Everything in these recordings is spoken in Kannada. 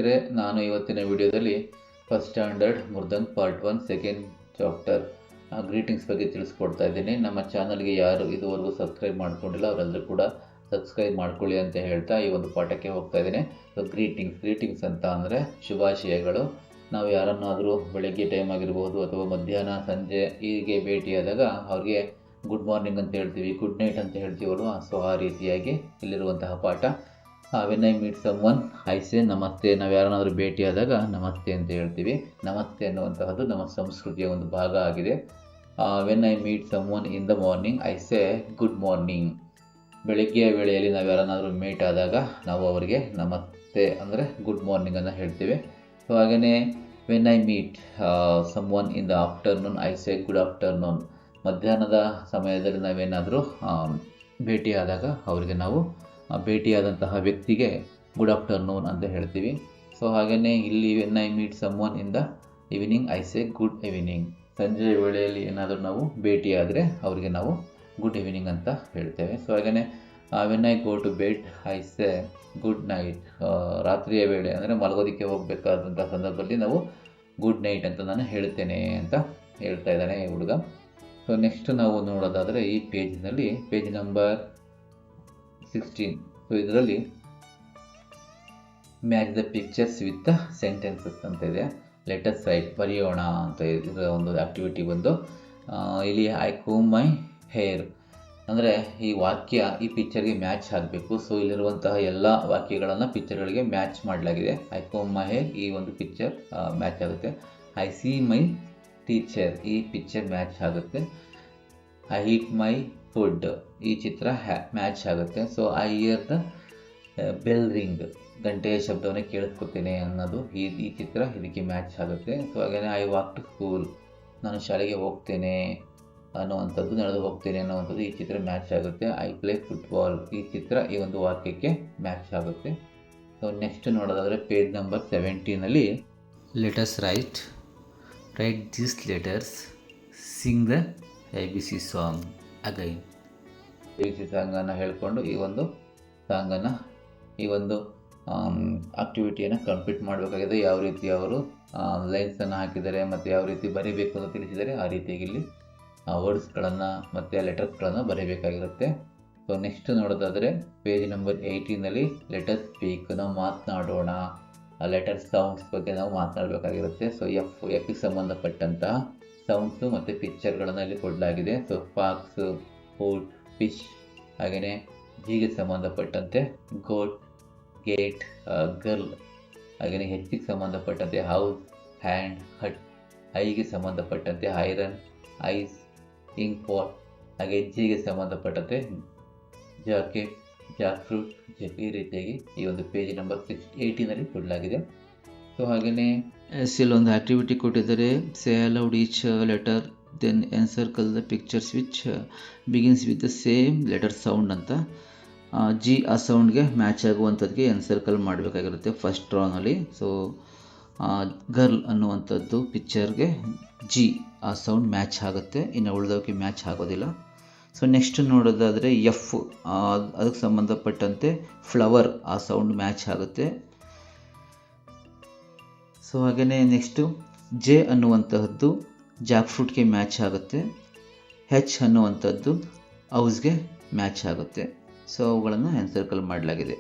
ಸ್ನೇಹಿತರೆ, ನಾನು ಇವತ್ತಿನ ವಿಡಿಯೋದಲ್ಲಿ first standard Mridang part 1 second chapter greetings ಬಗ್ಗೆ ತಿಳಿಸ್ಕೊಡ್ತಾ ಇದ್ದೀನಿ. ನಮ್ಮ ಚಾನಲ್ಗೆ ಯಾರು ಇದುವರೆಗೂ ಸಬ್ಸ್ಕ್ರೈಬ್ ಮಾಡ್ಕೊಂಡಿಲ್ಲ ಅವರೆಲ್ಲರೂ ಕೂಡ ಸಬ್ಸ್ಕ್ರೈಬ್ ಮಾಡ್ಕೊಳ್ಳಿ ಅಂತ ಹೇಳ್ತಾ ಈ ಒಂದು ಪಾಠಕ್ಕೆ ಹೋಗ್ತಾ ಇದ್ದೀನಿ. ಸೊ ಗ್ರೀಟಿಂಗ್ಸ್ ಅಂತ ಅಂದರೆ ಶುಭಾಶಯಗಳು. ನಾವು ಯಾರನ್ನಾದರೂ ಬೆಳಗ್ಗೆ ಟೈಮ್ ಆಗಿರ್ಬೋದು ಅಥವಾ ಮಧ್ಯಾಹ್ನ ಸಂಜೆ ಹೀಗೆ ಭೇಟಿಯಾದಾಗ ಅವ್ರಿಗೆ ಗುಡ್ ಮಾರ್ನಿಂಗ್ ಅಂತ ಹೇಳ್ತೀವಿ, ಗುಡ್ ನೈಟ್ ಅಂತ ಹೇಳ್ತೀವಲ್ವ. ಸೊ ಆ ರೀತಿಯಾಗಿ ಇಲ್ಲಿರುವಂತಹ ಪಾಠ. When I meet someone I say namaste. ನಾವು ಯಾರನ್ನಾದರೂ ಭೇಟಿಯಾದಾಗ ನಮಸ್ತೆ ಅಂತ ಹೇಳ್ತೀವಿ. ನಮಸ್ತೆ ಅನ್ನುವಂತಹದ್ದು ನಮ್ಮ ಸಂಸ್ಕೃತಿಯ ಒಂದು ಭಾಗ ಆಗಿದೆ. When I meet someone in the morning I say good morning. ಬೆಳಗ್ಗೆಯ ವೇಳೆಯಲ್ಲಿ ನಾವು ಯಾರನ್ನಾದರೂ ಮೀಟ್ ಆದಾಗ ನಾವು ಅವರಿಗೆ ನಮಸ್ತೆ ಅಂದರೆ ಗುಡ್ ಮಾರ್ನಿಂಗನ್ನು ಹೇಳ್ತೀವಿ. ಸೊ ಹಾಗೆಯೇ when I meet someone in the afternoon I say good afternoon. ಮಧ್ಯಾಹ್ನದ ಸಮಯದಲ್ಲಿ ನಾವೇನಾದರೂ ಭೇಟಿಯಾದಾಗ ಅವರಿಗೆ ನಾವು ಭೇಟಿಯಾದಂತಹ ವ್ಯಕ್ತಿಗೆ ಗುಡ್ ಆಫ್ಟರ್ನೂನ್ ಅಂತ ಹೇಳ್ತೀವಿ. ಸೊ ಹಾಗೆಯೇ ಇಲ್ಲಿ when I meet someone in the evening I say good evening. ಸಂಜೆಯ ವೇಳೆಯಲ್ಲಿ ಏನಾದರೂ ನಾವು ಭೇಟಿಯಾದರೆ ಅವರಿಗೆ ನಾವು ಗುಡ್ ಈವ್ನಿಂಗ್ ಅಂತ ಹೇಳ್ತೇವೆ. ಸೊ ಹಾಗೆಯೇ when I go to bed I say good night. ರಾತ್ರಿಯ ವೇಳೆ ಅಂದರೆ ಮಲಗೋದಕ್ಕೆ ಹೋಗಬೇಕಾದಂಥ ಸಂದರ್ಭದಲ್ಲಿ ನಾವು ಗುಡ್ ನೈಟ್ ಅಂತ ನಾನು ಹೇಳ್ತೇನೆ ಅಂತ ಹೇಳ್ತಾ ಇದ್ದಾನೆ ಈ ಹುಡುಗ. ಸೊ ನೆಕ್ಸ್ಟ್ ನಾವು ನೋಡೋದಾದರೆ ಈ ಪೇಜ್ನಲ್ಲಿ ಪೇಜ್ ನಂಬರ್ 16. ಸೊ ಇದರಲ್ಲಿ match the pictures with the sentences ಅಂತ ಇದೆ. ಲೆಟಸ್ ರೈಟ್, ಬರೆಯೋಣ ಅಂತ ಇದರ ಒಂದು ಆ್ಯಕ್ಟಿವಿಟಿ ಬಂದು ಇಲ್ಲಿ ಐ ಕೂಮ್ ಮೈ ಹೇರ್ ಅಂದರೆ ಈ ವಾಕ್ಯ ಈ ಪಿಕ್ಚರ್ಗೆ ಮ್ಯಾಚ್ ಆಗಬೇಕು. ಸೊ ಇಲ್ಲಿರುವಂತಹ ಎಲ್ಲ ವಾಕ್ಯಗಳನ್ನು ಪಿಕ್ಚರ್ಗಳಿಗೆ ಮ್ಯಾಚ್ ಮಾಡಲಾಗಿದೆ. ಐ ಕೂಮ್ ಮೈ ಹೇರ್ ಈ ಒಂದು ಪಿಕ್ಚರ್ ಮ್ಯಾಚ್ ಆಗುತ್ತೆ. ಐ ಸಿ ಮೈ ಟೀಚರ್ ಈ ಪಿಕ್ಚರ್ ಮ್ಯಾಚ್ ಆಗುತ್ತೆ. ಐ ಈಟ್ ಮೈ ಫುಡ್ ಈ ಚಿತ್ರ ಮ್ಯಾಚ್ ಆಗುತ್ತೆ. So I here the bell ring ಗಂಟೆಯ ಶಬ್ದವನ್ನು ಕೇಳಿಸ್ಕೊತೇನೆ ಅನ್ನೋದು ಈ ಚಿತ್ರ ಇದಕ್ಕೆ ಮ್ಯಾಚ್ ಆಗುತ್ತೆ. ಸೊ ಹಾಗೆಯೇ ಐ ವಾಕ್ ಟು ಸ್ಕೂಲ್ ನಾನು ಶಾಲೆಗೆ ಹೋಗ್ತೇನೆ ಅನ್ನುವಂಥದ್ದು, ನಡೆದು ಹೋಗ್ತೇನೆ ಅನ್ನುವಂಥದ್ದು ಈ ಚಿತ್ರ ಮ್ಯಾಚ್ ಆಗುತ್ತೆ. ಐ ಪ್ಲೇ ಫುಟ್ಬಾಲ್ ಈ ಚಿತ್ರ ಈ ಒಂದು ವಾಕ್ಯಕ್ಕೆ ಮ್ಯಾಚ್ ಆಗುತ್ತೆ. ಸೊ ನೆಕ್ಸ್ಟ್ ನೋಡೋದಾದರೆ ಪೇಜ್ ನಂಬರ್ 17ನಲ್ಲಿ let's write these letters, sing the ABC song again. ABC ಸಾಂಗನ್ನು ಹೇಳಿಕೊಂಡು ಈ ಒಂದು ಸಾಂಗನ್ನು ಈ ಒಂದು ಆಕ್ಟಿವಿಟಿಯನ್ನು ಕಂಪ್ಲೀಟ್ ಮಾಡಬೇಕಾಗಿದೆ. ಯಾವ ರೀತಿ ಅವರು ಲೈನ್ಸನ್ನು ಹಾಕಿದ್ದಾರೆ ಮತ್ತು ಯಾವ ರೀತಿ ಬರೀಬೇಕು ಅಂತ ತಿಳಿಸಿದರೆ ಆ ರೀತಿಯಾಗಿ ಇಲ್ಲಿ ವರ್ಡ್ಸ್ಗಳನ್ನು ಮತ್ತು ಲೆಟರ್ಸ್ಗಳನ್ನು ಬರೀಬೇಕಾಗಿರುತ್ತೆ. ಸೊ ನೆಕ್ಸ್ಟ್ ನೋಡೋದಾದರೆ ಪೇಜ್ ನಂಬರ್ 18ನಲ್ಲಿ ಲೆಟರ್ ಸ್ಪೀಕ್ ನಾವು ಮಾತನಾಡೋಣ. ಲೆಟರ್ ಸೌಂಡ್ಸ್ ಬಗ್ಗೆ ನಾವು ಮಾತನಾಡಬೇಕಾಗಿರುತ್ತೆ. ಸೊ ಎಫ್ಗೆ ಸಂಬಂಧಪಟ್ಟಂತಹ ಸೌಂಡ್ಸು ಮತ್ತು ಪಿಕ್ಚರ್ಗಳನ್ನು ಇಲ್ಲಿ ಕೊಡಲಾಗಿದೆ. So fox, food, fish. ಹಾಗೆಯೇ ಜಿಗೆ ಸಂಬಂಧಪಟ್ಟಂತೆ ಗೋಟ್, ಗೇಟ್, ಗರ್ಲ್. ಹಾಗೆಯೇ ಹೆಚ್ಚಿಗೆ ಸಂಬಂಧಪಟ್ಟಂತೆ ಹೌಸ್, ಹ್ಯಾಂಡ್, ಹಟ್. ಐಗೆ ಸಂಬಂಧಪಟ್ಟಂತೆ ಐರನ್, ಐಸ್, ಇಂಕ್ ಪಾಟ್. ಹಾಗೆ ಜಿಗೆ ಸಂಬಂಧಪಟ್ಟಂತೆ ಜಾಕೆಟ್, ಜಾಕ್ ಫ್ರೂಟ್, ಜೆಪ್. ಈ ರೀತಿಯಾಗಿ ಈ ಒಂದು ಪೇಜ್ ನಂಬರ್ 18ನಲ್ಲಿ ಕೊಡಲಾಗಿದೆ. ಸೊ ಹಾಗೆಯೇ ಇಲ್ಲೊಂದು ಆ್ಯಕ್ಟಿವಿಟಿ ಕೊಟ್ಟಿದ್ದಾರೆ. Say aloud each letter then encircle the pictures which begins with the same letter sound ಅಂತ. ಜಿ ಆ ಸೌಂಡ್ಗೆ ಮ್ಯಾಚ್ ಆಗುವಂಥದ್ದಿಗೆ ಎನ್ಸರ್ಕಲ್ ಮಾಡಬೇಕಾಗಿರುತ್ತೆ ಫಸ್ಟ್ ಡ್ರಾನಲ್ಲಿ. ಸೊ ಗರ್ಲ್ ಅನ್ನುವಂಥದ್ದು ಪಿಕ್ಚರ್ಗೆ ಜಿ ಆ ಸೌಂಡ್ ಮ್ಯಾಚ್ ಆಗುತ್ತೆ, ಇನ್ನು ಉಳಿದೋಕ್ಕೆ ಮ್ಯಾಚ್ ಆಗೋದಿಲ್ಲ. ಸೊ ನೆಕ್ಸ್ಟ್ ನೋಡೋದಾದರೆ ಎಫ್ ಅದಕ್ಕೆ ಸಂಬಂಧಪಟ್ಟಂತೆ ಫ್ಲವರ್ ಆ ಸೌಂಡ್ ಮ್ಯಾಚ್ ಆಗುತ್ತೆ. ಸೊ ಹಾಗೆಯೇ ನೆಕ್ಸ್ಟು ಜೆ ಅನ್ನುವಂತಹದ್ದು ಜಾಕ್ ಫ್ರೂಟ್ಗೆ ಮ್ಯಾಚ್ ಆಗುತ್ತೆ. ಹೆಚ್ ಅನ್ನುವಂಥದ್ದು ಹೌಸ್ಗೆ ಮ್ಯಾಚ್ ಆಗುತ್ತೆ. ಸೊ ಅವುಗಳನ್ನು ಎನ್ಸರ್ಕಲ್ ಮಾಡಲಾಗಿದೆ.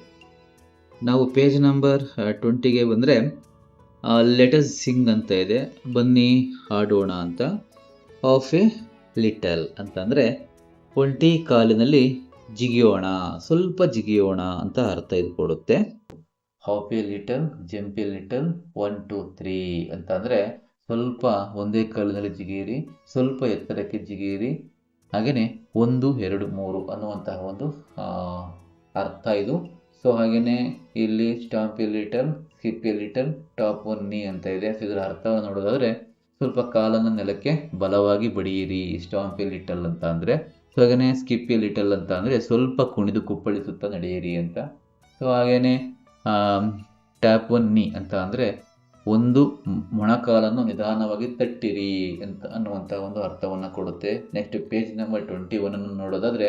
ನಾವು ಪೇಜ್ ನಂಬರ್ 20ಗೆ ಬಂದರೆ ಲೆಟಸ್ ಸಿಂಗ್ ಅಂತ ಇದೆ. ಬನ್ನಿ ಹಾಡೋಣ ಅಂತ. ಆಫ್ ಎ ಲಿಟಲ್ ಅಂತಂದರೆ ಒಂಟಿ ಕಾಲಿನಲ್ಲಿ ಜಿಗಿಯೋಣ, ಸ್ವಲ್ಪ ಜಿಗಿಯೋಣ ಅಂತ ಅರ್ಥ ಇದು ಕೊಡುತ್ತೆ. Half A little, jump A little, 1 2 3 ಅಂತ ಅಂದರೆ ಸ್ವಲ್ಪ ಒಂದೇ ಕಾಲಿನಲ್ಲಿ ಜಿಗಿಯಿರಿ, ಸ್ವಲ್ಪ ಎತ್ತರಕ್ಕೆ ಜಿಗಿಯಿರಿ. ಹಾಗೆಯೇ 1 2 3 ಅನ್ನುವಂತಹ ಒಂದು ಅರ್ಥ ಇದು. ಸೊ ಹಾಗೆಯೇ ಇಲ್ಲಿ stamp A little, skip A little, top one ನೀ ಅಂತ ಇದೆ. ಸೊ ಇದರ ಅರ್ಥವನ್ನು ನೋಡೋದಾದರೆ ಸ್ವಲ್ಪ ಕಾಲನ್ನು ನೆಲಕ್ಕೆ ಬಲವಾಗಿ ಬಡಿಯಿರಿ ಸ್ಟಾಂಪ್ ಎ ಲಿಟಲ್ ಅಂತ ಅಂದರೆ. ಸೊ ಹಾಗೆಯೇ ಸ್ಕಿಪ್ ಎ ಲಿಟಲ್ ಅಂತ ಅಂದರೆ ಸ್ವಲ್ಪ ಕುಣಿದು ಕುಪ್ಪಳಿಸುತ್ತಾ ನಡೆಯಿರಿ ಅಂತ. ಸೊ ಹಾಗೆಯೇ ಟ್ಯಾಪ್ ಒನ್ ನೀ ಅಂತ ಅಂದರೆ ಒಂದು ಮೊಣಕಾಲನ್ನು ನಿಧಾನವಾಗಿ ತಟ್ಟಿರಿ ಅಂತ ಅನ್ನುವಂಥ ಒಂದು ಅರ್ಥವನ್ನು ಕೊಡುತ್ತೆ. ನೆಕ್ಸ್ಟ್ ಪೇಜ್ ನಂಬರ್ 21 ನೋಡೋದಾದರೆ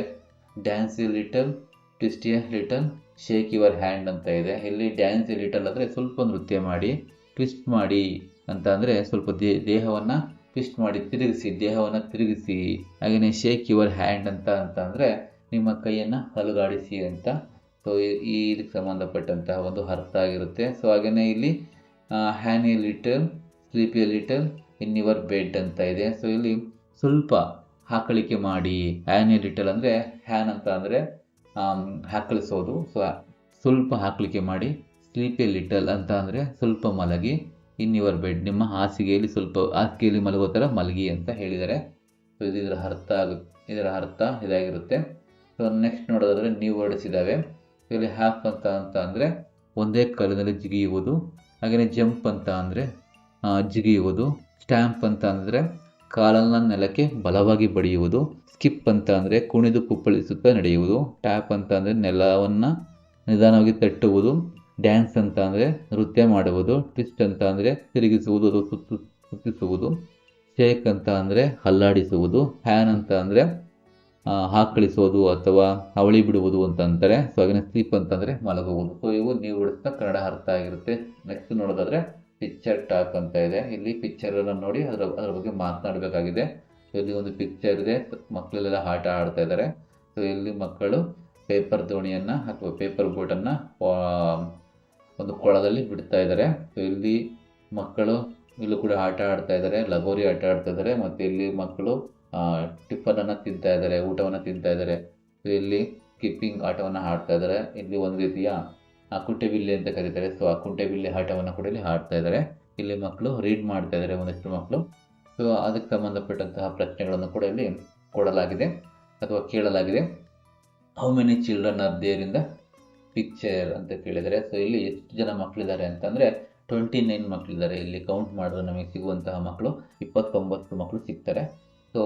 dance a little, twist a little, shake your hand ಅಂತ ಇದೆ. ಇಲ್ಲಿ ಡ್ಯಾನ್ಸ್ ಎ ಲಿಟಲ್ ಅಂದರೆ ಸ್ವಲ್ಪ ನೃತ್ಯ ಮಾಡಿ, ಟ್ವಿಸ್ಟ್ ಮಾಡಿ ಅಂತ ಅಂದರೆ ಸ್ವಲ್ಪ ದೇಹವನ್ನು ಟ್ವಿಸ್ಟ್ ಮಾಡಿ ತಿರುಗಿಸಿ, ದೇಹವನ್ನು ತಿರುಗಿಸಿ. ಹಾಗೆಯೇ ಶೇಕ್ ಯುವರ್ ಹ್ಯಾಂಡ್ ಅಂತ ಅಂದರೆ ನಿಮ್ಮ ಕೈಯನ್ನು ಅಲುಗಾಡಿಸಿ ಅಂತ. ಸೊ ಇದಕ್ಕೆ ಸಂಬಂಧಪಟ್ಟಂತಹ ಒಂದು ಅರ್ಥ ಆಗಿರುತ್ತೆ. ಸೊ ಹಾಗೆಯೇ ಇಲ್ಲಿ ಹ್ಯಾನ್ a little, sleep a little in your bed ಅಂತ ಇದೆ. ಸೊ ಇಲ್ಲಿ ಸ್ವಲ್ಪ ಹಾಕಳಿಕೆ ಮಾಡಿ. ಹ್ಯಾನ್ ಎ ಲಿಟಲ್ ಅಂದರೆ ಹ್ಯಾನ್ ಅಂತ ಅಂದರೆ ಹಾಕಳಿಸೋದು. ಸೊ ಸ್ವಲ್ಪ ಹಾಕಳಿಕೆ ಮಾಡಿ. ಸ್ಲೀಪ್ ಎ ಲಿಟಲ್ ಅಂತ ಅಂದರೆ ಸ್ವಲ್ಪ ಮಲಗಿ. ಇನ್ ಯುವರ್ ಬೆಡ್ ನಿಮ್ಮ ಹಾಸಿಗೆಯಲ್ಲಿ ಸ್ವಲ್ಪ ಹಾಸಿಗೆಯಲ್ಲಿ ಮಲಗೋ ಥರ ಮಲಗಿ ಅಂತ ಹೇಳಿದ್ದಾರೆ. ಸೊ ಇದರ ಅರ್ಥ ಇದಾಗಿರುತ್ತೆ. ಸೊ ನೆಕ್ಸ್ಟ್ ನೋಡೋದಾದರೆ ನ್ಯೂ ವರ್ಡ್ಸ್ ಇದ್ದಾವೆ. ಇಲ್ಲಿ ಹ್ಯಾಪ್ ಅಂತ ಅಂದರೆ ಒಂದೇ ಕಾಲಿನಲ್ಲಿ ಜಿಗಿಯುವುದು. ಹಾಗೆಯೇ ಜಂಪ್ ಅಂತ ಅಂದರೆ ಜಿಗಿಯುವುದು. ಸ್ಟ್ಯಾಂಪ್ ಅಂತ ಅಂದರೆ ಕಾಲನ್ನು ನೆಲಕ್ಕೆ ಬಲವಾಗಿ ಬಡಿಯುವುದು. ಸ್ಕಿಪ್ ಅಂತ ಅಂದರೆ ಕುಣಿದು ಕುಪ್ಪಳಿಸುತ್ತಾ ನಡೆಯುವುದು. ಟ್ಯಾಪ್ ಅಂತ ಅಂದರೆ ನೆಲವನ್ನು ನಿಧಾನವಾಗಿ ತಟ್ಟುವುದು. ಡ್ಯಾನ್ಸ್ ಅಂತ ಅಂದರೆ ನೃತ್ಯ ಮಾಡುವುದು. ಟ್ವಿಸ್ಟ್ ಅಂತ ಅಂದರೆ ತಿರುಗಿಸುವುದು ಅಥವಾ ಸುತ್ತಿಸುವುದು. ಶೇಕ್ ಅಂತ ಅಂದರೆ ಅಲ್ಲಾಡಿಸುವುದು. ಹ್ಯಾನ್ ಅಂತ ಅಂದರೆ ಹಾಕಳಿಸೋದು ಅಥವಾ ಅವಳಿ ಬಿಡುವುದು ಅಂತ ಅಂತಾರೆ. ಸೊ ಹಾಗೆ ಸ್ಲೀಪ್ ಅಂತಂದರೆ ಮಲಗುವುದು. ಸೊ ಇವು ನೀವು ಬಿಡಿಸ್ತಾ ಕನ್ನಡ ಅರ್ಥ ಆಗಿರುತ್ತೆ. ನೆಕ್ಸ್ಟ್ ನೋಡೋದಾದರೆ ಪಿಕ್ಚರ್ ಟಾಕ್ ಅಂತ ಇದೆ. ಇಲ್ಲಿ ಪಿಕ್ಚರನ್ನು ನೋಡಿ ಅದರ ಬಗ್ಗೆ ಮಾತನಾಡಬೇಕಾಗಿದೆ. ಇಲ್ಲಿ ಒಂದು ಪಿಕ್ಚರ್ ಇದೆ, ಮಕ್ಕಳೆಲ್ಲ ಆಟ ಆಡ್ತಾ ಇದ್ದಾರೆ. ಸೊ ಇಲ್ಲಿ ಮಕ್ಕಳು ಪೇಪರ್ ದೋಣಿಯನ್ನು ಅಥವಾ ಪೇಪರ್ ಬೋಟನ್ನು ಒಂದು ಕೊಳದಲ್ಲಿ ಬಿಡ್ತಾ ಇದ್ದಾರೆ. ಸೊ ಇಲ್ಲಿ ಮಕ್ಕಳು ಇಲ್ಲೂ ಕೂಡ ಆಟ ಆಡ್ತಾ ಇದ್ದಾರೆ, ಲಗೋರಿ ಆಟ ಆಡ್ತಾ ಇದ್ದಾರೆ. ಮತ್ತು ಇಲ್ಲಿ ಮಕ್ಕಳು ಟಿಫನನ್ನು ತಿಂತಾ ಇದ್ದಾರೆ, ಊಟವನ್ನು ತಿಂತಾ ಇದ್ದಾರೆ. ಸೊ ಇಲ್ಲಿ ಸ್ಕಿಪ್ಪಿಂಗ್ ಆಟವನ್ನು ಆಡ್ತಾ ಇದ್ದಾರೆ. ಇಲ್ಲಿ ಒಂದು ರೀತಿಯ ಕುಂಟೆಬಿಲ್ಲೆ ಅಂತ ಕರೀತಾರೆ. ಸೊ ಆ ಕುಂಟೆಬಿಲ್ಲೆ ಆಟವನ್ನು ಕೂಡ ಇಲ್ಲಿ ಆಡ್ತಾ ಇದ್ದಾರೆ. ಇಲ್ಲಿ ಮಕ್ಕಳು ರೀಡ್ ಮಾಡ್ತಾ ಇದ್ದಾರೆ, ಒಂದಷ್ಟು ಮಕ್ಕಳು. ಸೊ ಅದಕ್ಕೆ ಸಂಬಂಧಪಟ್ಟಂತಹ ಪ್ರಶ್ನೆಗಳನ್ನು ಕೂಡ ಇಲ್ಲಿ ಕೊಡಲಾಗಿದೆ ಅಥವಾ ಕೇಳಲಾಗಿದೆ. How many children are there in the picture ಅಂತ ಕೇಳಿದರೆ. ಸೊ ಇಲ್ಲಿ ಎಷ್ಟು ಜನ ಮಕ್ಕಳಿದ್ದಾರೆ ಅಂತಂದರೆ 29 ಮಕ್ಕಳಿದ್ದಾರೆ. ಇಲ್ಲಿ ಕೌಂಟ್ ಮಾಡಿದ್ರೆ ನಮಗೆ ಸಿಗುವಂತಹ ಮಕ್ಕಳು 29 ಮಕ್ಕಳು ಸಿಗ್ತಾರೆ. So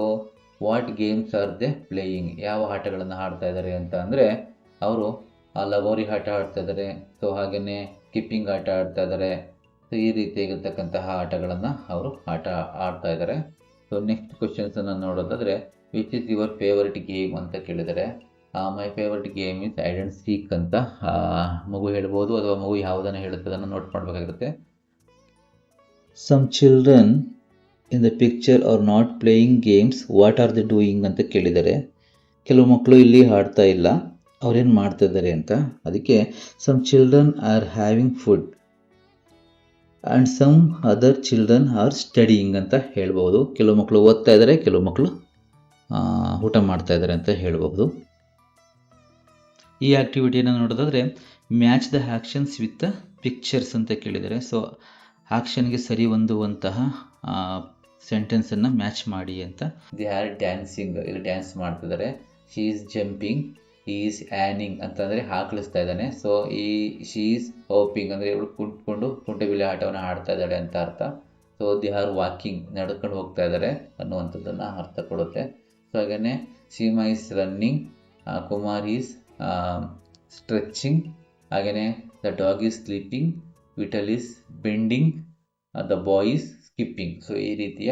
what games are they playing, ಯಾವ ಆಟಗಳನ್ನು ಆಡ್ತಾ ಇದ್ದಾರೆ ಅಂತ ಅಂದರೆ ಅವರು ಲಗೋರಿ ಆಟ ಆಡ್ತಾ ಇದ್ದಾರೆ. ಸೊ ಹಾಗೆಯೇ ಸ್ಕಿಪ್ಪಿಂಗ್ ಆಟ ಆಡ್ತಾ ಇದ್ದಾರೆ. ಸೊ ಈ ರೀತಿಯಾಗಿರ್ತಕ್ಕಂತಹ ಆಟಗಳನ್ನು ಅವರು ಆಡ್ತಾ ಇದ್ದಾರೆ. ಸೊ ನೆಕ್ಸ್ಟ್ ಕ್ವಶನ್ಸನ್ನು ನೋಡೋದಾದರೆ which is your favourite game ಅಂತ ಕೇಳಿದರೆ my favourite game is hide and seek ಅಂತ ಮಗು ಹೇಳ್ಬೋದು, ಅಥವಾ ಮಗು ಯಾವುದನ್ನು ಹೇಳುತ್ತೆ ಅದನ್ನು ನೋಟ್ ಮಾಡಬೇಕಾಗಿರುತ್ತೆ. Some children in the picture are not playing games, what are they doing ಅಂತ ಕೇಳಿದ್ದಾರೆ. ಕೆಲವು ಮಕ್ಕಳು ಇಲ್ಲಿ ಆಡ್ತಾ ಇಲ್ಲ, ಅವ್ರೇನು ಮಾಡ್ತಾ ಇದ್ದಾರೆ ಅಂತ. ಅದಕ್ಕೆ some children are having food and some other children are studying ಅಂತ ಹೇಳ್ಬೋದು. ಕೆಲವು ಮಕ್ಕಳು ಓದ್ತಾ ಇದ್ದಾರೆ, ಕೆಲವು ಮಕ್ಕಳು ಊಟ ಮಾಡ್ತಾ ಇದ್ದಾರೆ ಅಂತ ಹೇಳ್ಬೋದು. ಈ ಆ್ಯಕ್ಟಿವಿಟಿಯನ್ನು ನೋಡೋದಾದರೆ match the actions with the pictures ಅಂತ ಕೇಳಿದ್ದಾರೆ. ಸೊ ಆ್ಯಕ್ಷನ್ಗೆ ಸರಿ ಹೊಂದುವಂತಹ ಸೆಂಟೆನ್ಸನ್ನು ಮ್ಯಾಚ್ ಮಾಡಿ ಅಂತ. ದೇ ಆರ್ ಡ್ಯಾನ್ಸಿಂಗ್, ಇಲ್ಲಿ ಡ್ಯಾನ್ಸ್ ಮಾಡ್ತಿದ್ದಾರೆ. She is jumping, he is yawning ಅಂತಂದರೆ ಹಾಕಳಿಸ್ತಾ ಇದ್ದಾನೆ. ಸೊ ಶಿ ಈಸ್ ಹೋಪಿಂಗ್ ಅಂದರೆ ಇವಳು ಕುಂತ್ಕೊಂಡು ಕುಂಟೆಬಿಲ್ಲೆ ಆಟವನ್ನು ಆಡ್ತಾ ಇದ್ದಾಳೆ ಅಂತ ಅರ್ಥ. ಸೊ ದೇ ಆರ್ ವಾಕಿಂಗ್, ನಡ್ಕೊಂಡು ಹೋಗ್ತಾ ಇದ್ದಾರೆ ಅನ್ನುವಂಥದ್ದನ್ನು ಅರ್ಥ ಕೊಡುತ್ತೆ. ಸೊ ಹಾಗೆಯೇ Seema is running, Kumar is stretching, ಹಾಗೆಯೇ the dog is sleeping, Vittal is bending, the boy is skipping. So ಈ ರೀತಿಯ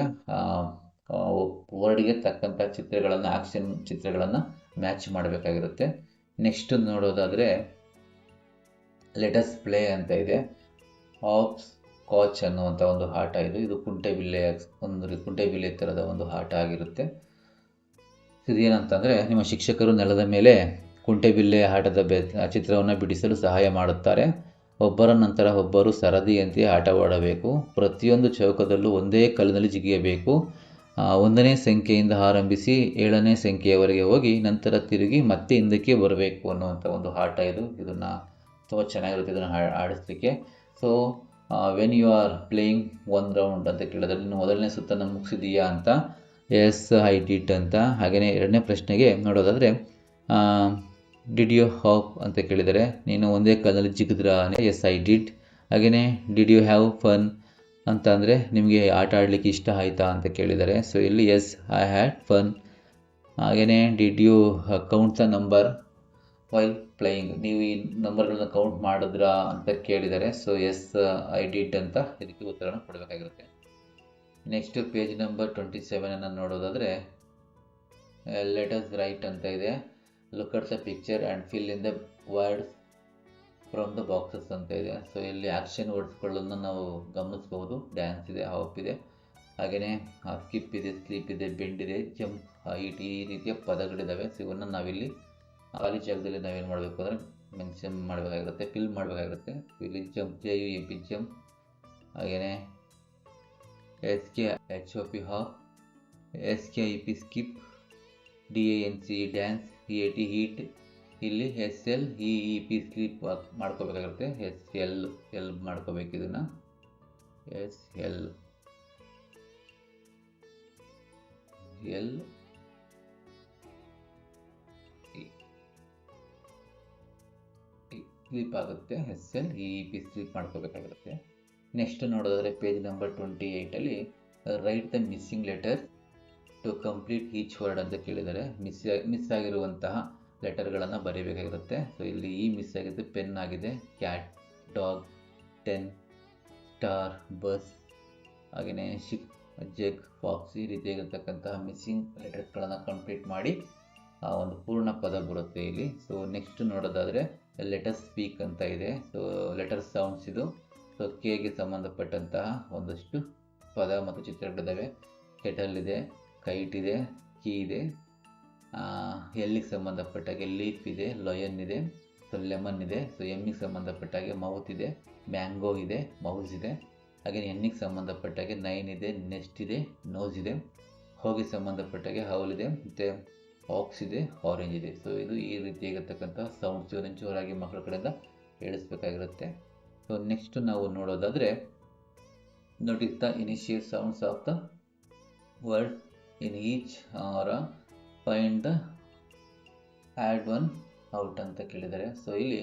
ವರ್ಡ್ಗೆ ತಕ್ಕಂಥ ಚಿತ್ರಗಳನ್ನು, ಆ್ಯಕ್ಷನ್ ಚಿತ್ರಗಳನ್ನು ಮ್ಯಾಚ್ ಮಾಡಬೇಕಾಗಿರುತ್ತೆ. ನೆಕ್ಸ್ಟ್ ನೋಡೋದಾದರೆ ಲೆಟಸ್ ಪ್ಲೇ ಅಂತ ಇದೆ. ಹಾಪ್ಸ್ ಕಾಚ್ ಅನ್ನುವಂಥ ಒಂದು ಆಟ ಇದು ಕುಂಟೆಬಿಲ್ಲೆ ಥರದ ಒಂದು ಆಟ ಆಗಿರುತ್ತೆ. ಇದೇನಂತಂದರೆ ನಿಮ್ಮ ಶಿಕ್ಷಕರು ನೆಲದ ಮೇಲೆ ಕುಂಟೆಬಿಲ್ಲೆ ಆಟದ ಚಿತ್ರವನ್ನು ಬಿಡಿಸಲು ಸಹಾಯ ಮಾಡುತ್ತಾರೆ. ಒಬ್ಬರ ನಂತರ ಒಬ್ಬರು ಸರದಿಯಂತೆ ಆಟವಾಡಬೇಕು. ಪ್ರತಿಯೊಂದು ಚೌಕದಲ್ಲೂ ಒಂದೇ ಕಲ್ಲಿನಲ್ಲಿ ಜಿಗಿಯಬೇಕು. 1ನೇ ಸಂಖ್ಯೆಯಿಂದ ಆರಂಭಿಸಿ 7ನೇ ಸಂಖ್ಯೆಯವರೆಗೆ ಹೋಗಿ ನಂತರ ತಿರುಗಿ ಮತ್ತೆ ಹಿಂದಕ್ಕೆ ಬರಬೇಕು ಅನ್ನುವಂಥ ಒಂದು ಆಟ ಇದನ್ನು ತುಂಬ ಚೆನ್ನಾಗಿರುತ್ತೆ ಇದನ್ನು ಆಡಿಸ್ಲಿಕ್ಕೆ. So when you are playing 1 round ಅಂತ ಕೇಳಿದ್ರೆ ನೀನು ಮೊದಲನೇ ಸುತ್ತನ್ನು ಮುಗಿಸಿದೀಯಾ ಅಂತ. ಎಸ್ ಐ ಡಿಡ್ ಅಂತ. ಹಾಗೆಯೇ 2ನೇ ಪ್ರಶ್ನೆಗೆ ನೋಡೋದಾದರೆ ಡಿಡ್ ಯು ಹಾಪ್ ಅಂತ ಕೇಳಿದರೆ ನೀನು ಒಂದೇ ಕಾಲದಲ್ಲಿ ಜಿಗಿದ್ರಾ? Yes I did. ಹಾಗೆಯೇ ಡಿಡ್ ಯು ಹ್ಯಾವ್ ಫನ್ ಅಂತ ಅಂದರೆ ನಿಮಗೆ ಆಟ ಆಡಲಿಕ್ಕೆ ಇಷ್ಟ ಆಯಿತಾ ಅಂತ ಕೇಳಿದ್ದಾರೆ. ಸೊ ಇಲ್ಲಿ ಎಸ್ ಐ ಹ್ಯಾಡ್ ಫನ್. ಹಾಗೆಯೇ did you count the number while playing, ನೀವು ಈ ನಂಬರ್ಗಳನ್ನ ಕೌಂಟ್ ಮಾಡಿದ್ರಾ ಅಂತ ಕೇಳಿದ್ದಾರೆ. ಸೊ ಎಸ್ ಐ ಡಿಡ್ ಅಂತ ಇದಕ್ಕೆ ಉತ್ತರನ ಕೊಡಬೇಕಾಗಿರುತ್ತೆ. ನೆಕ್ಸ್ಟ್ ಪೇಜ್ ನಂಬರ್ 27 ನೋಡೋದಾದರೆ ಲೆಟ್ ಅಸ್ ರೈಟ್ ಅಂತ ಇದೆ. Look at the picture and fill in the words from the boxes ಅಂತ ಇದೆ. ಸೊ ಇಲ್ಲಿ ಆ್ಯಕ್ಷನ್ ವರ್ಡ್ಸ್ಗಳನ್ನು ನಾವು ಗಮನಿಸ್ಬೋದು. ಡ್ಯಾನ್ಸ್ ಇದೆ, ಹಾಪ್ ಇದೆ, ಹಾಗೆಯೇ ಸ್ಕಿಪ್ ಇದೆ, ಸ್ಲೀಪ್ ಇದೆ, ಬೆಂಡ್ ಇದೆ, ಜಂಪ್, ಹೈಟ್, ಈ ರೀತಿಯ ಪದಗಳಿದ್ದಾವೆ. ಸೊ ಇವನ್ನ ನಾವಿಲ್ಲಿ ಖಾಲಿ ಜಾಗದಲ್ಲಿ ನಾವೇನು ಮಾಡಬೇಕು ಅಂದರೆ ಮೆನ್ಷನ್ ಮಾಡಬೇಕಾಗಿರುತ್ತೆ, ಫಿಲ್ ಮಾಡಬೇಕಾಗಿರುತ್ತೆ. ಇಲ್ಲಿ ಜಂಪ್, JUMP ಜಂಪ್, ಹಾಗೆಯೇ SKHOP hop, SKIP skip, DANCE dance, HEAT heat, ಇಲ್ಲಿ SLEEP ಸ್ಲೀಪ್ ಮಾಡ್ಕೋಬೇಕಾಗಿರುತ್ತೆ. SL ಮಾಡ್ಕೋಬೇಕು, ಇದನ್ನು SL ಸ್ಲೀಪ್ ಆಗುತ್ತೆ. SLEEP ಸ್ಲೀಪ್ ಮಾಡ್ಕೋಬೇಕಾಗಿರುತ್ತೆ. ನೆಕ್ಸ್ಟ್ ನೋಡೋದಾದರೆ page number 28 write the missing letter to complete each word ಅಂತ ಕೇಳಿದ್ದಾರೆ. ಮಿಸ್ ಆಗಿರುವಂತಹ ಲೆಟರ್ಗಳನ್ನು ಬರೀಬೇಕಾಗಿರುತ್ತೆ. ಸೊ ಇಲ್ಲಿ ಮಿಸ್ ಆಗಿದೆ, ಪೆನ್ ಆಗಿದೆ, ಕ್ಯಾಟ್, ಡಾಗ್, 10, ಸ್ಟಾರ್, ಬಸ್, ಹಾಗೆಯೇ ಶಿಪ್, ಜಗ್, ಫಾಕ್ಸ್, ಈ ರೀತಿಯಾಗಿರ್ತಕ್ಕಂತಹ ಮಿಸ್ಸಿಂಗ್ ಲೆಟರ್ಸ್ಗಳನ್ನು ಕಂಪ್ಲೀಟ್ ಮಾಡಿ ಒಂದು ಪೂರ್ಣ ಪದ ಬರುತ್ತೆ ಇಲ್ಲಿ. ಸೊ ನೆಕ್ಸ್ಟ್ ನೋಡೋದಾದರೆ ಲೆಟರ್ ಸ್ಪೀಕ್ ಅಂತ ಇದೆ. ಸೊ ಲೆಟರ್ ಸೌಂಡ್ಸ್ ಇದು. ಸೊ ಕೆಗೆ ಸಂಬಂಧಪಟ್ಟಂತಹ ಒಂದಷ್ಟು ಪದ ಮತ್ತು ಚಿತ್ರಗಳಿದ್ದಾವೆ. ಕೆಟಲ್ ಇದೆ, ಕೈಟ್ ಇದೆ, ಕೀ ಇದೆ. ಎಲ್ಲಿಗೆ ಸಂಬಂಧಪಟ್ಟಾಗೆ ಲೀಫ್ ಇದೆ, ಲಯನ್ ಇದೆ, ಸೊ ಲೆಮನ್ ಇದೆ. ಸೊ ಎಮ್ಮಿಗೆ ಸಂಬಂಧಪಟ್ಟಾಗೆ ಮೌತ್ ಇದೆ, ಮ್ಯಾಂಗೋ ಇದೆ, ಮೌಸ್ ಇದೆ. ಹಾಗೆ ಎನ್ನಿಗೆ ಸಂಬಂಧಪಟ್ಟಾಗೆ 9 ಇದೆ, ನೆಸ್ಟ್ ಇದೆ, ನೋಸ್ ಇದೆ. ಹೋಗಿ ಸಂಬಂಧಪಟ್ಟಾಗೆ ಹೌಲ್ ಇದೆ, ಮತ್ತು ಆಕ್ಸ್ ಇದೆ, ಆರೆಂಜ್ ಇದೆ. ಸೊ ಇದು ಈ ರೀತಿಯಾಗಿರ್ತಕ್ಕಂಥ ಸೌಂಡ್ಸ್ ಇವನ್ನ ಜೋರಾಗಿ ಮಕ್ಕಳ ಕಡೆಯಿಂದ ಹೇಳಿಸ್ಬೇಕಾಗಿರುತ್ತೆ. ಸೊ ನೆಕ್ಸ್ಟ್ ನಾವು ನೋಡೋದಾದರೆ notice the initial sounds of the word in each or find the odd one out ಅಂತ ಕೇಳಿದ್ದಾರೆ. ಸೊ ಇಲ್ಲಿ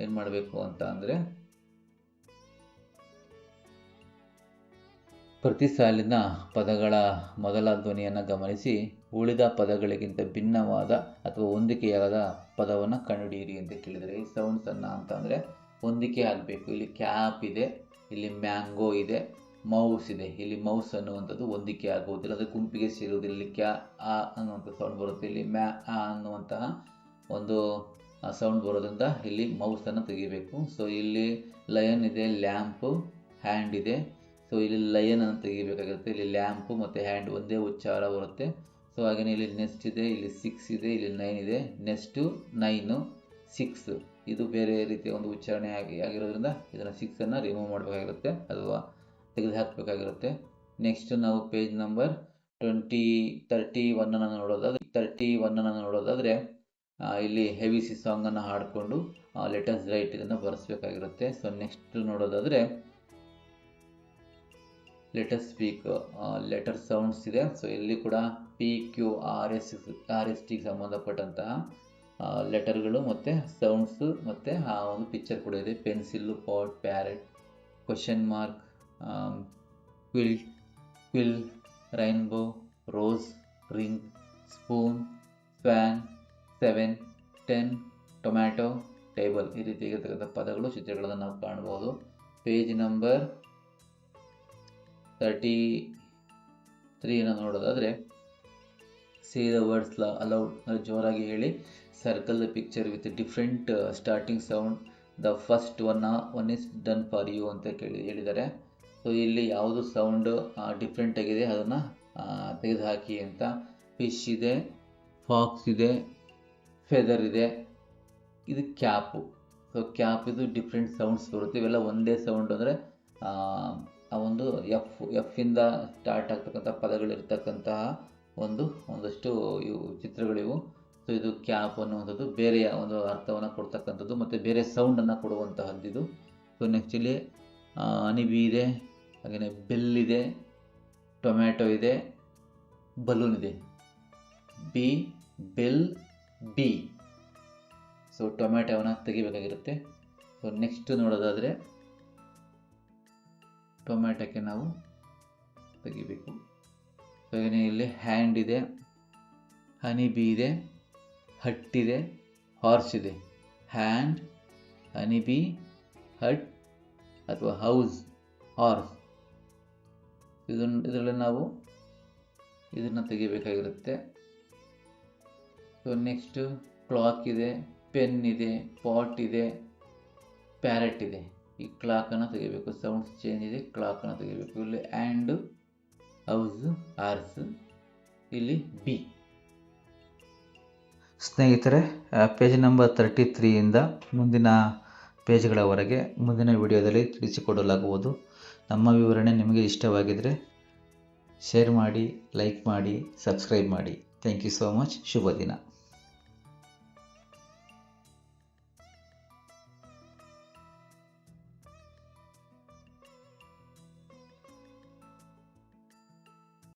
ಏನು ಮಾಡಬೇಕು ಅಂತ ಅಂದರೆ ಪ್ರತಿ ಸಾಲಿನ ಪದಗಳ ಮೊದಲ ಧ್ವನಿಯನ್ನು ಗಮನಿಸಿ ಉಳಿದ ಪದಗಳಿಗಿಂತ ಭಿನ್ನವಾದ ಅಥವಾ ಹೊಂದಿಕೆಯಾದ ಪದವನ್ನು ಕಂಡುಹಿಡಿಯಿರಿ ಅಂತ ಕೇಳಿದರೆ. ಈ ಸೌಂಡ್ಸನ್ನು ಅಂತ ಅಂದರೆ ಹೊಂದಿಕೆ ಆಗಬೇಕು. ಇಲ್ಲಿ ಕ್ಯಾಪ್ ಇದೆ, ಇಲ್ಲಿ ಮ್ಯಾಂಗೋ ಇದೆ, ಮೌಸ್ ಇದೆ. ಇಲ್ಲಿ ಮೌಸ್ ಅನ್ನುವಂಥದ್ದು ಹೊಂದಿಕೆ ಆಗುವುದಿಲ್ಲ, ಅದು ಗುಂಪಿಗೆ ಸೇರುವುದಿಲ್ಲ. ಇಲ್ಲಿ ಅನ್ನುವಂಥ ಸೌಂಡ್ ಬರುತ್ತೆ. ಇಲ್ಲಿ ಅನ್ನುವಂತಹ ಒಂದು ಸೌಂಡ್ ಬರೋದ್ರಿಂದ ಇಲ್ಲಿ ಮೌಸನ್ನು ತೆಗಿಬೇಕು. ಸೊ ಇಲ್ಲಿ ಲಯನ್ ಇದೆ, ಲ್ಯಾಂಪು, ಹ್ಯಾಂಡ್ ಇದೆ. ಸೊ ಇಲ್ಲಿ ಲಯನ್ ಅನ್ನು ತೆಗಿಬೇಕಾಗಿರುತ್ತೆ. ಇಲ್ಲಿ ಲ್ಯಾಂಪು ಮತ್ತು ಹ್ಯಾಂಡ್ ಒಂದೇ ಉಚ್ಚಾರ ಬರುತ್ತೆ. ಸೊ ಹಾಗೆಯೇ ಇಲ್ಲಿ ನೆಸ್ಟ್ ಇದೆ, ಇಲ್ಲಿ 6 ಇದೆ, ಇಲ್ಲಿ 9 ಇದೆ. ನೆಸ್ಟು 9 6 ಇದು ಬೇರೆ ರೀತಿಯ ಒಂದು ಉಚ್ಚಾರಣೆ ಆಗಿರೋದ್ರಿಂದ ಇದನ್ನು 6ಅನ್ನು ರಿಮೂವ್ ಮಾಡಬೇಕಾಗಿರುತ್ತೆ ಅಥವಾ ತೆಗೆದು ಹಾಕಬೇಕಾಗಿರುತ್ತೆ. ನೆಕ್ಸ್ಟ್ ನಾವು ಪೇಜ್ ನಂಬರ್ 31 ನೋಡೋದಾದರೆ ಇಲ್ಲಿ ಹೆವಿ ಸಿ ಸಾಂಗನ್ನು ಹಾಡಿಕೊಂಡು ಲೆಟರ್ಸ್ ರೈಟ್ ಇದನ್ನು ಬರೆಸಬೇಕಾಗಿರುತ್ತೆ. ಸೊ ನೆಕ್ಸ್ಟ್ ನೋಡೋದಾದರೆ ಲೆಟರ್ ಸ್ಪೀಕ್, ಲೆಟರ್ ಸೌಂಡ್ಸ್ ಇದೆ. ಸೊ ಇಲ್ಲಿ ಕೂಡ PQRST ಸಂಬಂಧಪಟ್ಟಂತಹ ಲೆಟರ್ಗಳು ಮತ್ತು ಸೌಂಡ್ಸು ಮತ್ತು ಆ ಒಂದು ಪಿಕ್ಚರ್ ಕೂಡ ಇದೆ. Pencil, pot, parrot, question mark, quail, rainbow, rose, ring, spoon, fan, 7, 10, tomato, table, ಈ ರೀತಿಯಾಗಿರ್ತಕ್ಕಂಥ ಪದಗಳು, ಚಿತ್ರಗಳನ್ನು ನಾವು ಕಾಣಬಹುದು. ಪೇಜ್ ನಂಬರ್ 33 ನೋಡೋದಾದರೆ ಸೇ ದ ವರ್ಡ್ಸ್ ಅಲೌಡ್, ಜೋರಾಗಿ ಹೇಳಿ. Circle the picture with different starting sound. The first one is done for you ಅಂತ ಹೇಳಿದ್ದಾರೆ. ಸೊ ಇಲ್ಲಿ ಯಾವುದು ಸೌಂಡು ಡಿಫ್ರೆಂಟ್ ಆಗಿದೆ ಅದನ್ನು ತೆಗೆದುಹಾಕಿ ಅಂತ. ಫಿಶ್ ಇದೆ, ಫಾಕ್ಸ್ ಇದೆ, ಫೆದರ್ ಇದೆ, ಇದು ಕ್ಯಾಪು. ಸೊ ಕ್ಯಾಪ್ ಇದು ಡಿಫ್ರೆಂಟ್ ಸೌಂಡ್ಸ್ ಬರುತ್ತೆ. ಇವೆಲ್ಲ ಒಂದೇ ಸೌಂಡ್ ಅಂದರೆ ಆ ಒಂದು ಎಫ್ಫಿಂದ ಸ್ಟಾರ್ಟ್ ಆಗ್ತಕ್ಕಂಥ ಪದಗಳಿರ್ತಕ್ಕಂತಹ ಒಂದಷ್ಟು ಇವು ಚಿತ್ರಗಳಿವು. ಸೊ ಇದು ಕ್ಯಾಪ್ ಅನ್ನುವಂಥದ್ದು ಬೇರೆಯ ಒಂದು ಅರ್ಥವನ್ನು ಕೊಡ್ತಕ್ಕಂಥದ್ದು ಮತ್ತು ಬೇರೆ ಸೌಂಡನ್ನು ಕೊಡುವಂತಹದ್ದಿದು. ಸೊ ನೆಕ್ಸ್ಟ್ ಇಲ್ಲಿ ಹನಿಬಿ ಇದೆ, ಹಾಗೆಯೇ ಬೆಲ್ ಇದೆ, ಟೊಮ್ಯಾಟೊ ಇದೆ, ಬಲೂನ್ ಇದೆ. Bell, bee. ಸೊ ಟೊಮ್ಯಾಟೊವನ್ನು ತೆಗಿಬೇಕಾಗಿರುತ್ತೆ. ಸೊ ನೆಕ್ಸ್ಟ್ ನೋಡೋದಾದರೆ ಟೊಮ್ಯಾಟೊಕ್ಕೆ ನಾವು ತೆಗಿಬೇಕು. ಹಾಗೆಯೇ ಇಲ್ಲಿ ಹ್ಯಾಂಡ್ ಇದೆ, ಹನಿಬಿ ಇದೆ, ಹಟ್ ಇದೆ, ಹಾರ್ಸ್ ಇದೆ. ಹ್ಯಾಂಡ್, ಹನಿಬಿ, ಹಟ್ ಅಥವಾ ಹೌಸ್, ಹಾರ್ಸ್. ಇದರಲ್ಲಿ ನಾವು ಇದನ್ನು ತೆಗಿಬೇಕಾಗಿರುತ್ತೆ. ಸೊ ನೆಕ್ಸ್ಟು ಕ್ಲಾಕ್ ಇದೆ, ಪೆನ್ ಇದೆ, ಪಾಟ್ ಇದೆ, ಪ್ಯಾರೆಟ್ ಇದೆ. ಈ ಕ್ಲಾಕನ್ನು ತೆಗಿಬೇಕು. ಸೌಂಡ್ಸ್ ಚೇಂಜ್ ಇದೆ, ಕ್ಲಾಕನ್ನು ತೆಗಿಬೇಕು. ಇಲ್ಲಿ ಆ್ಯಂಡ್, ಹೌಸ್, ಆರ್ಸ್, ಇಲ್ಲಿ ಬಿ. ಸ್ನೇಹಿತರೆ, ಪೇಜ್ ನಂಬರ್ 33ಇಂದ ಮುಂದಿನ ಪೇಜ್ಗಳವರೆಗೆ ಮುಂದಿನ ವಿಡಿಯೋದಲ್ಲಿ ತಿಳಿಸಿಕೊಡಲಾಗುವುದು. ನಮ್ಮ ವಿವರಣೆ ನಿಮಗೆ ಇಷ್ಟವಾಗಿದ್ದರೆ ಶೇರ್ ಮಾಡಿ, ಲೈಕ್ ಮಾಡಿ, ಸಬ್ಸ್ಕ್ರೈಬ್ ಮಾಡಿ. Thank you so much. ಶುಭ ದಿನ.